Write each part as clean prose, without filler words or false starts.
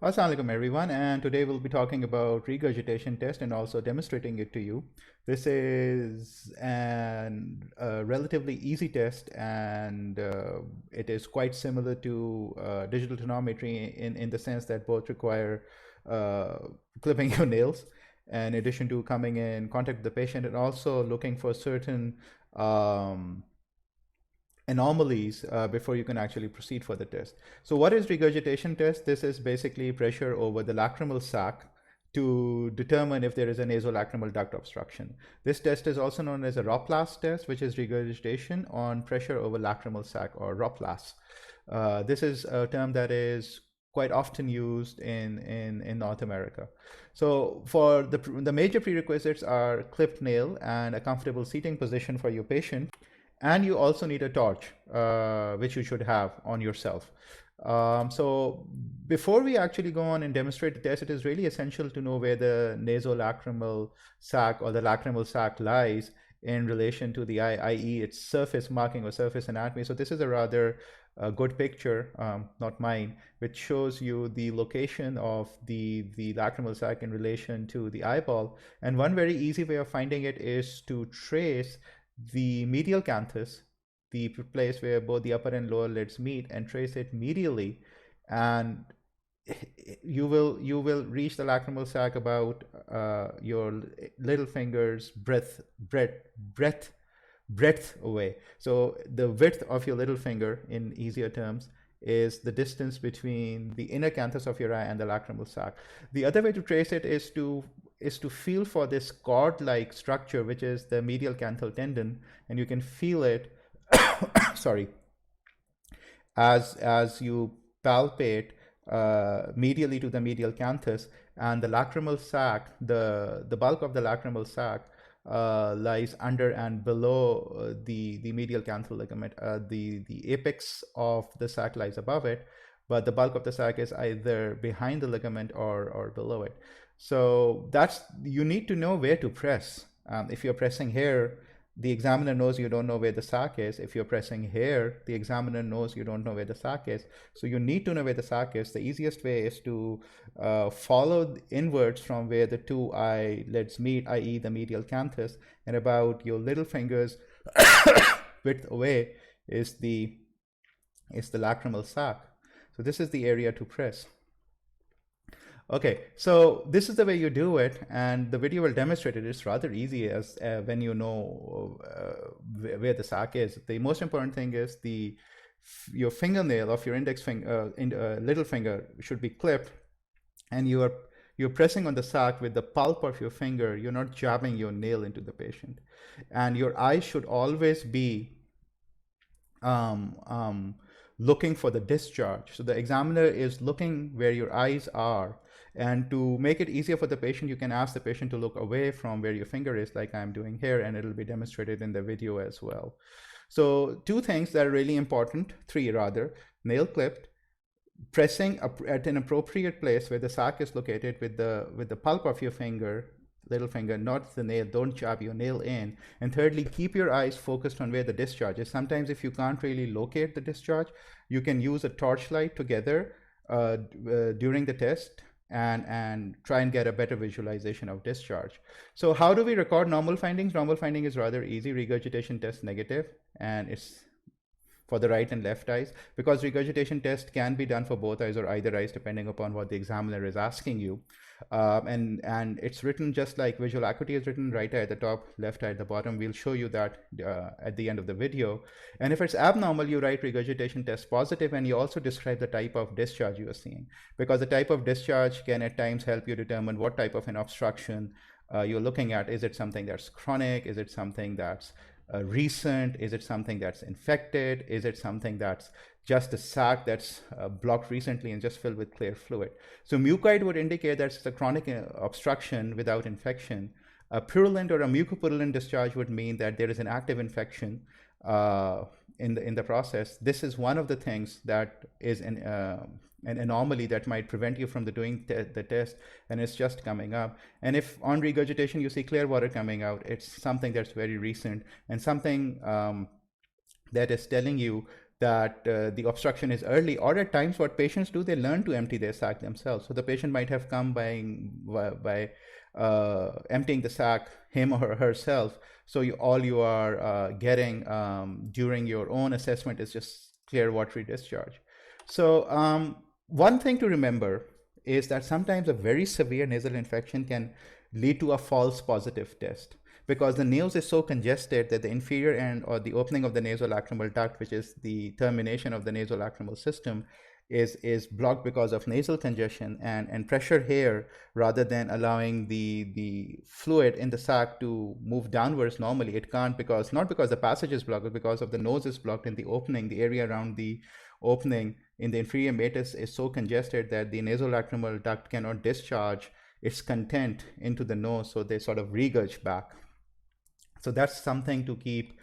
Assalamu alaikum everyone, and today we'll be talking about regurgitation test and also demonstrating it to you. This is a relatively easy test, and it is quite similar to digital tonometry in the sense that both require uh, clipping your nails in addition to coming in contact with the patient and also looking for certain um, anomalies before you can actually proceed for the test. So what is regurgitation test? This is basically pressure over the lacrimal sac to determine if there is a nasolacrimal duct obstruction. This test is also known as a Roplast test, which is regurgitation on pressure over lacrimal sac, or Roplast. This is a term that is quite often used in North America. So for the major prerequisites are clipped nail and a comfortable seating position for your patient. And you also need a torch, which you should have on yourself. So before we actually go on and demonstrate the test, it is really essential to know where the nasolacrimal sac or the lacrimal sac lies in relation to the eye, i.e. its surface marking or surface anatomy. So this is a rather good picture, not mine, which shows you the location of the lacrimal sac in relation to the eyeball. And one very easy way of finding it is to trace the medial canthus, the place where both the upper and lower lids meet, and trace it medially, and you will reach the lacrimal sac about your little finger's breadth away. So the width of your little finger, in easier terms, is the distance between the inner canthus of your eye and the lacrimal sac. The other way to trace it is to feel for this cord-like structure, which is the medial canthal tendon, and you can feel it sorry, as you palpate medially to the medial canthus, and the lacrimal sac, the bulk of the lacrimal sac lies under and below the medial canthal ligament. The apex of the sac lies above it, but the bulk of the sac is either behind the ligament or below it. So you need to know where to press. If you're pressing here, the examiner knows you don't know where the sac is. If you're pressing here, the examiner knows you don't know where the sac is. So you need to know where the sac is. The easiest way is to follow inwards from where the two eyelids meet, i.e. the medial canthus, and about your little finger's width away is the lacrimal sac. So this is the area to press. Okay, so this is the way you do it, and the video will demonstrate it. It's rather easy as when you know where the sac is. The most important thing is your fingernail of your index finger, little finger, should be clipped, and you're pressing on the sac with the pulp of your finger. You're not jabbing your nail into the patient, and your eyes should always be looking for the discharge. So the examiner is looking where your eyes are. And to make it easier for the patient, you can ask the patient to look away from where your finger is, like I'm doing here, and it'll be demonstrated in the video as well. So two things that are really important, three rather: nail clipped, pressing at an appropriate place where the sac is located with the pulp of your finger, little finger, not the nail. Don't jab your nail in. And thirdly, keep your eyes focused on where the discharge is. Sometimes if you can't really locate the discharge, you can use a torchlight together during the test and try and get a better visualization of discharge. So how do we record normal findings? Normal finding is rather easy. Regurgitation test negative, and it's for the right and left eyes, because regurgitation test can be done for both eyes or either eyes depending upon what the examiner is asking you. And it's written just like visual acuity is written, right eye at the top, left eye at the bottom. We'll show you that at the end of the video. And if it's abnormal, you write regurgitation test positive, and you also describe the type of discharge you are seeing, because the type of discharge can at times help you determine what type of an obstruction you're looking at. Is it something that's chronic? Is it something that's recent? Is it something that's infected? Is it something that's just a sac that's blocked recently and just filled with clear fluid? So mucoid would indicate that it's a chronic obstruction without infection. A purulent or a mucopurulent discharge would mean that there is an active infection in the process. This is one of the things that is an anomaly that might prevent you from doing the test, and it's just coming up. And if on regurgitation you see clear water coming out, it's something that's very recent and something that is telling you that the obstruction is early, or at times what patients do, they learn to empty their sac themselves. So the patient might have come by emptying the sac him or herself. So all you are getting during your own assessment is just clear watery discharge. So one thing to remember is that sometimes a very severe nasal infection can lead to a false positive test, because the nose is so congested that the inferior end, or the opening of the nasolacrimal duct, which is the termination of the nasolacrimal system, is blocked because of nasal congestion and pressure here, rather than allowing the fluid in the sac to move downwards normally. It can't, because not because the passage is blocked, but because of the nose is blocked, in the opening, the area around the opening in the inferior meatus is so congested that the nasolacrimal duct cannot discharge its content into the nose, so they sort of regurge back. So that's something to keep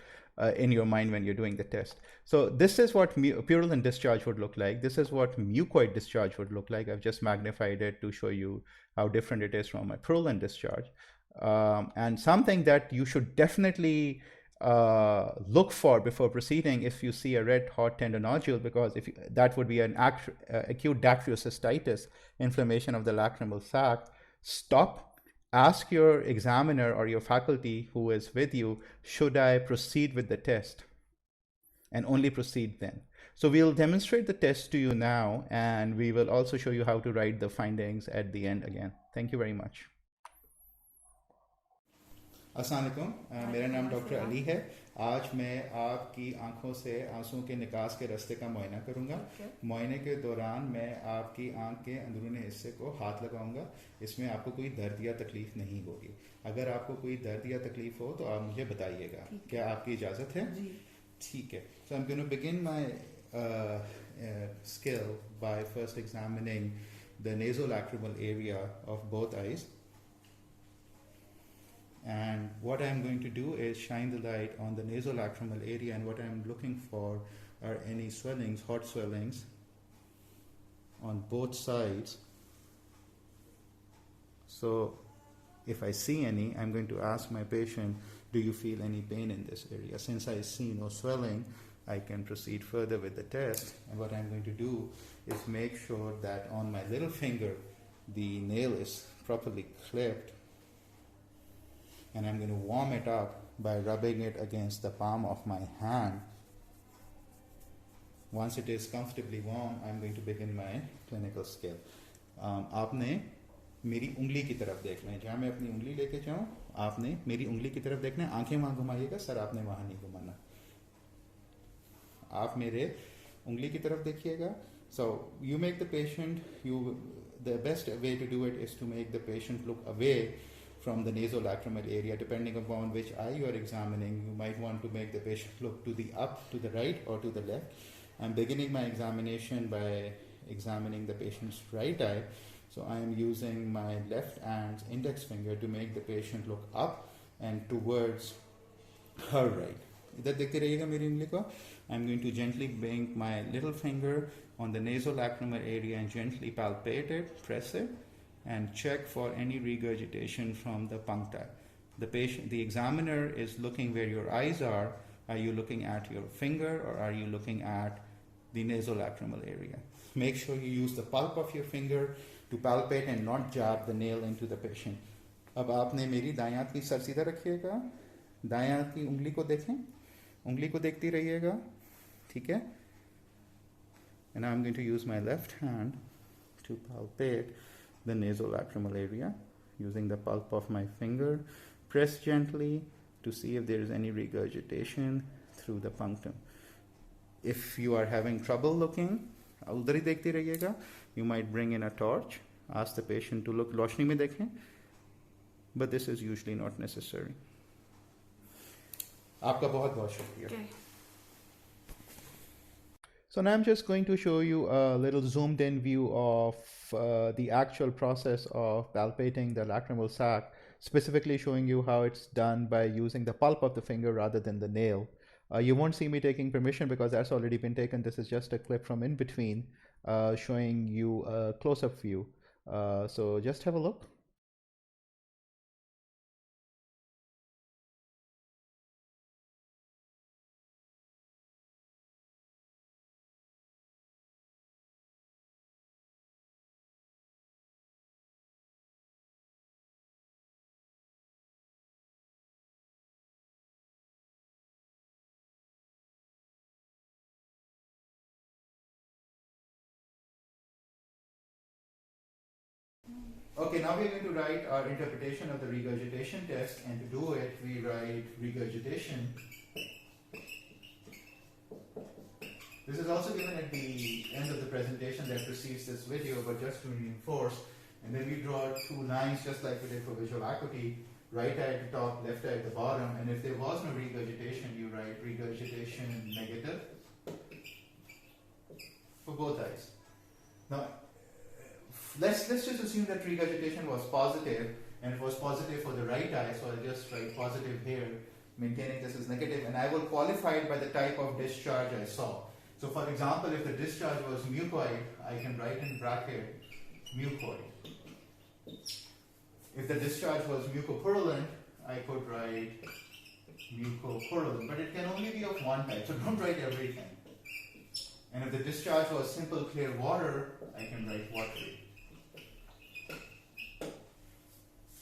in your mind when you're doing the test. So this is what purulent discharge would look like. This is what mucoid discharge would look like. I've just magnified it to show you how different it is from a purulent discharge. And something that you should definitely look for before proceeding, if you see a red hot tender nodule, because that would be an acute dacryocystitis, inflammation of the lacrimal sac. Stop. Ask your examiner or your faculty who is with you, should I proceed with the test? And only proceed then. So we'll demonstrate the test to you now, and we will also show you how to write the findings at the end again. Thank you very much. अस्सलाम वालेकुम, मेरा नाम doctor Ali है। आज मैं आपकी आंखों से आंसू के निकास के रास्ते का मुआयना करूंगा। मुआयने के दौरान मैं आपकी आंख के अंदरूनी हिस्से को हाथ लगाऊंगा। इसमें आपको कोई दर्द या तकलीफ नहीं होगी। अगर आपको कोई दर्द या तकलीफ हो तो आप मुझे बताइएगा। क्या आपकी इजाज़त है? जी ठीक है। So I'm going to begin my skill by first examining the nasolacrimal area of both eyes. And what I'm going to do is shine the light on the nasolacrimal area, and what I'm looking for are any swellings, hot swellings on both sides. So if I see any, I'm going to ask my patient, do you feel any pain in this area? Since I see no swelling, I can proceed further with the test. And what I'm going to do is make sure that on my little finger, the nail is properly clipped. And I'm going to warm it up by rubbing it against the palm of my hand. Once it is comfortably warm, I'm going to begin my clinical skill. आपने मेरी उंगली की तरफ देखना है। जहाँ मैं अपनी उंगली लेके जाऊँ, आपने मेरी उंगली की तरफ देखना है। आंखें वहाँ घुमाइएगा, सर आपने वहाँ नहीं घुमाना। आप मेरे उंगली की तरफ देखिएगा। So you make the patient, the best way to do it is to make the patient look away from the nasolacrimal area. Depending upon which eye you are examining, you might want to make the patient look to the right or to the left. I'm beginning my examination by examining the patient's right eye. So I am using my left hand's index finger to make the patient look up and towards her right. इधर देखते रहिएगा मेरी उंगली को. I'm going to gently bring my little finger on the nasolacrimal area and gently palpate it, press it, and check for any regurgitation from the puncti. The examiner is looking where your eyes are. Are you looking at your finger or are you looking at the nasolacrimal area? Make sure you use the pulp of your finger to palpate and not jab the nail into the patient. अब आपने मेरी दाएं हाथ की sir सीधा रखिएगा, दाएं हाथ की उंगली को देखें, उंगली को देखती रहिएगा, ठीक है? And I'm going to use my left hand to palpate the nasolacrimal area using the pulp of my finger. Press gently to see if there is any regurgitation through the punctum. If you are having trouble looking, उधर ही देखते रहिएगा. You might bring in a torch, ask the patient to look, रोशनी में देखें, but this is usually not necessary. आपका बहुत बहुत शुक्रिया. Okay. So now I'm just going to show you a little zoomed in view of the actual process of palpating the lacrimal sac, specifically showing you how it's done by using the pulp of the finger rather than the nail. You won't see me taking permission because that's already been taken. This is just a clip from in between showing you a close-up view. So just have a look. Okay, now we're going to write our interpretation of the regurgitation test, and to do it, we write regurgitation. This is also given at the end of the presentation that precedes this video, but just to reinforce. And then we draw two lines just like we did for visual acuity, right eye at the top, left eye at the bottom, and if there was no regurgitation, you write regurgitation negative for both eyes. Now, let's just assume that regurgitation was positive, and it was positive for the right eye, so I'll just write positive here, maintaining this as negative, and I will qualify it by the type of discharge I saw. So for example, if the discharge was mucoid, I can write in bracket mucoid. If the discharge was mucopurulent, I could write mucopurulent, but it can only be of one type, so don't write everything. And if the discharge was simple clear water, I can write watery.